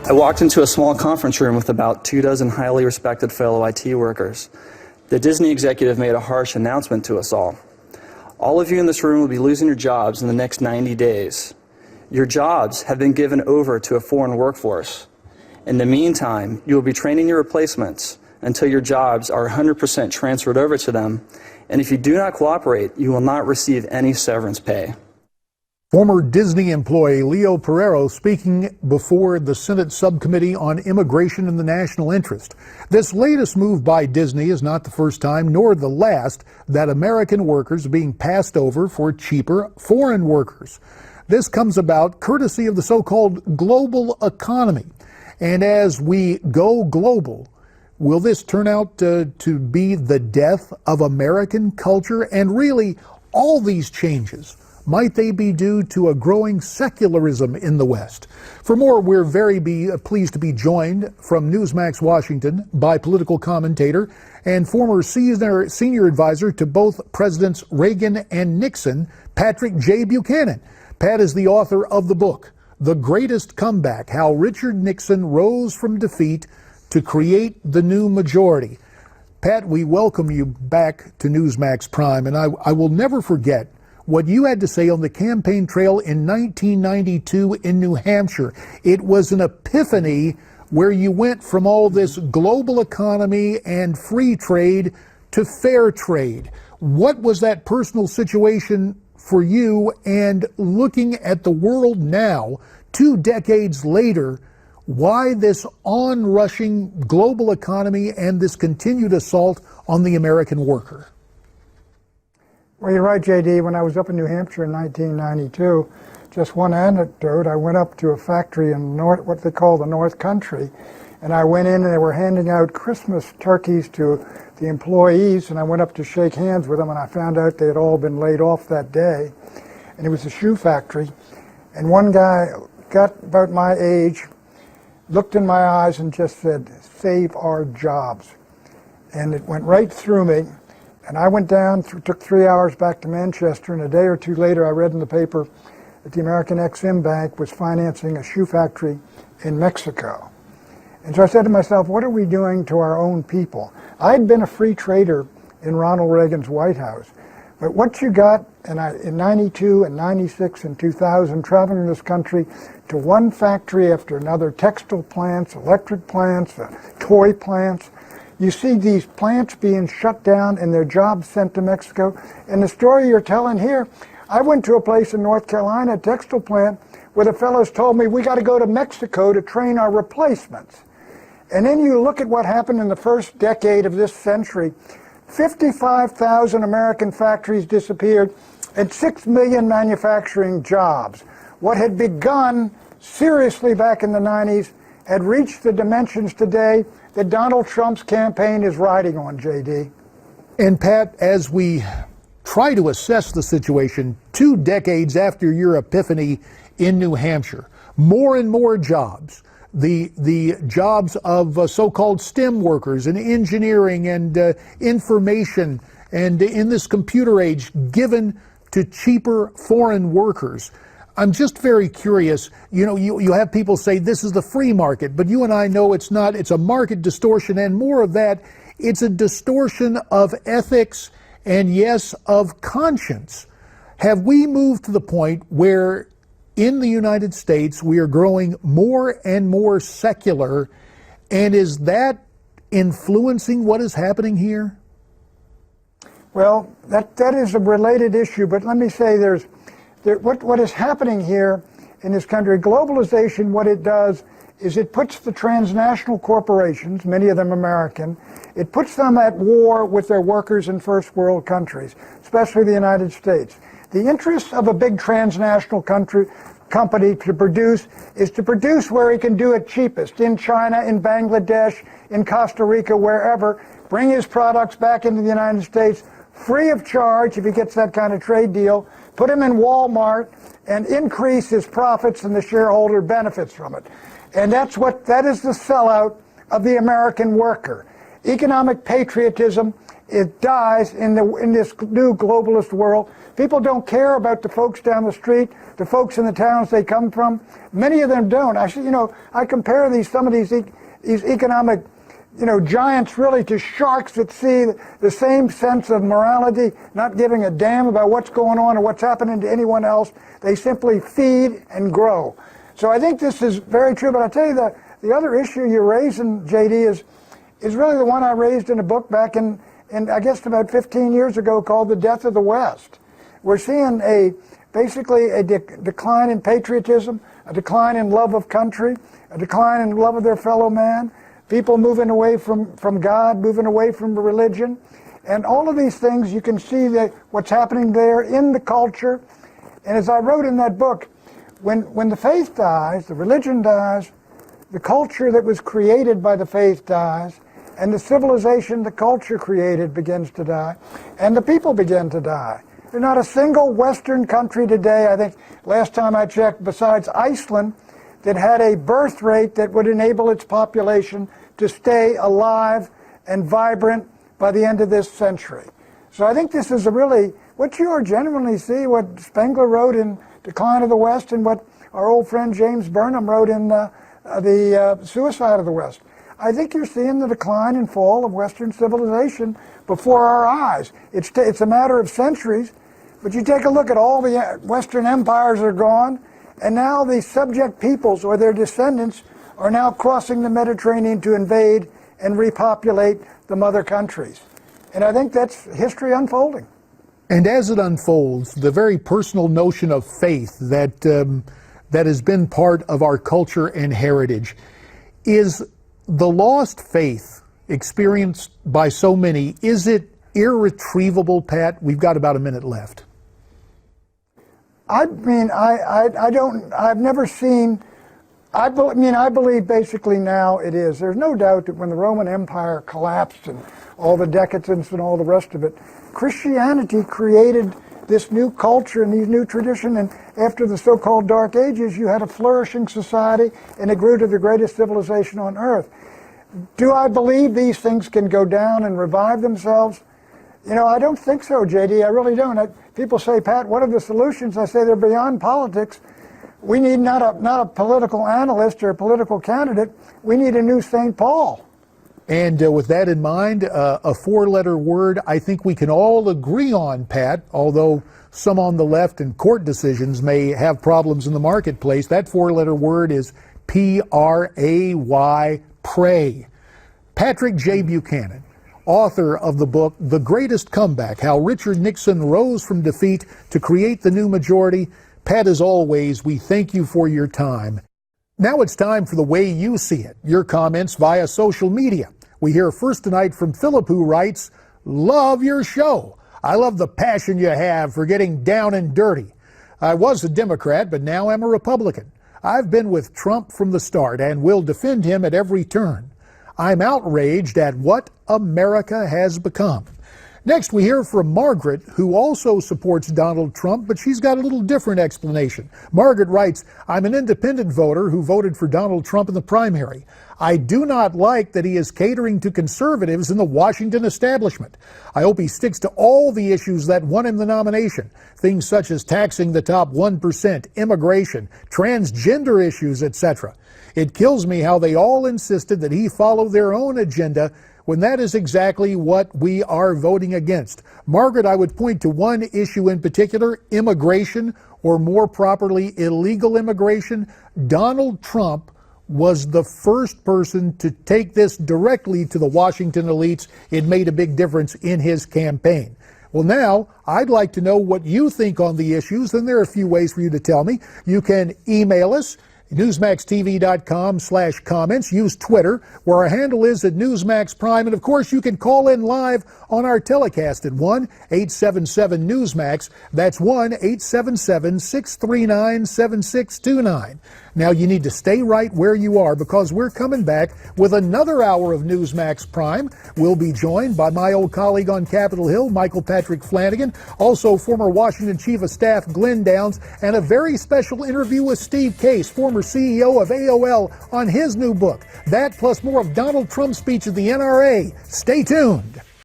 I walked into a small conference room with about 24 highly respected fellow IT workers. The Disney executive made a harsh announcement to us all. All of you in this room will be losing your jobs in the next 90 days. Your jobs have been given over to a foreign workforce. In the meantime, you will be training your replacements until your jobs are 100% transferred over to them, and if you do not cooperate, you will not receive any severance pay. Former Disney employee Leo Pereiro speaking before the Senate Subcommittee on Immigration and the National Interest. This latest move by Disney is not the first time, nor the last, that American workers are being passed over for cheaper foreign workers. This comes about courtesy of the so-called global economy. And as we go global, will this turn out to be the death of American culture? And really, all these changes, might they be due to a growing secularism in the West? For more, we're very pleased to be joined from Newsmax Washington by political commentator and former senior advisor to both Presidents Reagan and Nixon, Patrick J. Buchanan. Pat is the author of the book, The Greatest Comeback: How Richard Nixon Rose from Defeat to Create the New Majority. Pat, we welcome you back to Newsmax Prime, and I will never forget what you had to say on the campaign trail in 1992 in New Hampshire. It was an epiphany where you went from all this global economy and free trade to fair trade. What was that personal situation for you? And looking at the world now, 2 decades later, why this onrushing global economy and this continued assault on the American worker? Well, you're right, J.D. When I was up in New Hampshire in 1992, just one anecdote, I went up to a factory in what they call the North Country, and I went in and they were handing out Christmas turkeys to the employees, and I went up to shake hands with them, and I found out they had all been laid off that day. And it was a shoe factory, and one guy got about my age, looked in my eyes and just said, "Save our jobs." And it went right through me. And I went down, took 3 hours back to Manchester, and a day or two later I read in the paper that the American Ex-Im Bank was financing a shoe factory in Mexico. And so I said to myself, what are we doing to our own people? I'd been a free trader in Ronald Reagan's White House. But what you got in 92 and 96 and 2000, traveling this country to one factory after another, textile plants, electric plants, toy plants, you see these plants being shut down and their jobs sent to Mexico. And the story you're telling here, I went to a place in North Carolina, a textile plant, where the fellows told me, we got to go to Mexico to train our replacements. And then you look at what happened in the first decade of this century. 55,000 American factories disappeared and 6 million manufacturing jobs. What had begun seriously back in the 90s had reached the dimensions today that Donald Trump's campaign is riding on, J.D. And Pat, as we try to assess the situation 2 decades after your epiphany in New Hampshire, more and more jobs, the jobs of so-called STEM workers in engineering and information and in this computer age given to cheaper foreign workers. I'm just very curious, you have people say this is the free market, but you and I know it's not. It's a market distortion, and more of that, it's a distortion of ethics and, yes, of conscience. Have we moved to the point where in the United States we are growing more and more secular, and is that influencing what is happening here? Well, that is a related issue, but let me say what is happening here in this country, globalization, what it does is it puts the transnational corporations, many of them American, it puts them at war with their workers in first world countries, especially the United States. The interest of a big transnational company to produce is to produce where he can do it cheapest, in China, in Bangladesh, in Costa Rica, wherever, bring his products back into the United States free of charge if he gets that kind of trade deal, put him in Walmart, and increase his profits, and the shareholder benefits from it. And that is the sellout of the American worker. Economic patriotism it dies in this new globalist world. People don't care about the folks down the street, the folks in the towns they come from. Many of them don't. I compare some of these economic, giants really to sharks that see the same sense of morality, not giving a damn about what's going on or what's happening to anyone else. They simply feed and grow. So I think this is very true. But I tell you, the other issue you're raising, JD, is really the one I raised in a book back in I guess about 15 years ago called The Death of the West. We're seeing basically a decline in patriotism, a decline in love of country, a decline in love of their fellow man, people moving away from God, moving away from religion. And all of these things, you can see what's happening there in the culture. And as I wrote in that book, when the faith dies, the religion dies, the culture that was created by the faith dies, and the civilization the culture created begins to die, and the people begin to die. There's not a single Western country today, I think last time I checked, besides Iceland, that had a birth rate that would enable its population to stay alive and vibrant by the end of this century. So I think this is what you genuinely see, what Spengler wrote in Decline of the West and what our old friend James Burnham wrote in the Suicide of the West. I think you're seeing the decline and fall of Western civilization before our eyes. It's a matter of centuries, but you take a look at all the Western empires are gone, and now the subject peoples or their descendants are now crossing the Mediterranean to invade and repopulate the mother countries. And I think that's history unfolding. And as it unfolds, the very personal notion of faith that has been part of our culture and heritage is the lost faith experienced by so many. Is it irretrievable, Pat? We've got about a minute left. I believe basically now it is. There's no doubt that when the Roman Empire collapsed and all the decadence and all the rest of it, Christianity created this new culture and these new tradition, and after the so-called Dark Ages, you had a flourishing society, and it grew to the greatest civilization on earth. Do I believe these things can go down and revive themselves? I don't think so, JD. I really don't. People say, Pat, what are the solutions? I say they're beyond politics. We need not a political analyst or a political candidate. We need a new St. Paul. And with that in mind, a four-letter word I think we can all agree on, Pat, although some on the left and court decisions may have problems in the marketplace. That four-letter word is P-R-A-Y, pray. Patrick J. Buchanan, author of the book, The Greatest Comeback, How Richard Nixon Rose from Defeat to Create the New Majority. Pat, as always, we thank you for your time. Now it's time for the way you see it, your comments via social media. We hear first tonight from Philip, who writes, "Love your show. I love the passion you have for getting down and dirty. I was a Democrat, but now I'm a Republican. I've been with Trump from the start and will defend him at every turn. I'm outraged at what America has become." Next, we hear from Margaret, who also supports Donald Trump, but she's got a little different explanation. Margaret writes, "I'm an independent voter who voted for Donald Trump in the primary. I do not like that he is catering to conservatives in the Washington establishment. I hope he sticks to all the issues that won him the nomination, things such as taxing the top 1%, immigration, transgender issues, etc. It kills me how they all insisted that he follow their own agenda when that is exactly what we are voting against." Margaret, I would point to one issue in particular, immigration, or more properly, illegal immigration. Donald Trump was the first person to take this directly to the Washington elites. It made a big difference in his campaign. Well, now, I'd like to know what you think on the issues, and there are a few ways for you to tell me. You can email us, newsmaxtv.com/comments. Use Twitter, where our handle is at Newsmax Prime. And of course, you can call in live on our telecast at 1-877-NEWSMAX. That's 1-877-639-7629. Now, you need to stay right where you are, because we're coming back with another hour of Newsmax Prime. We'll be joined by my old colleague on Capitol Hill, Michael Patrick Flanagan, also former Washington Chief of Staff Glenn Downs, and a very special interview with Steve Case, former CEO of AOL, on his new book. That plus more of Donald Trump's speech at the NRA. Stay tuned.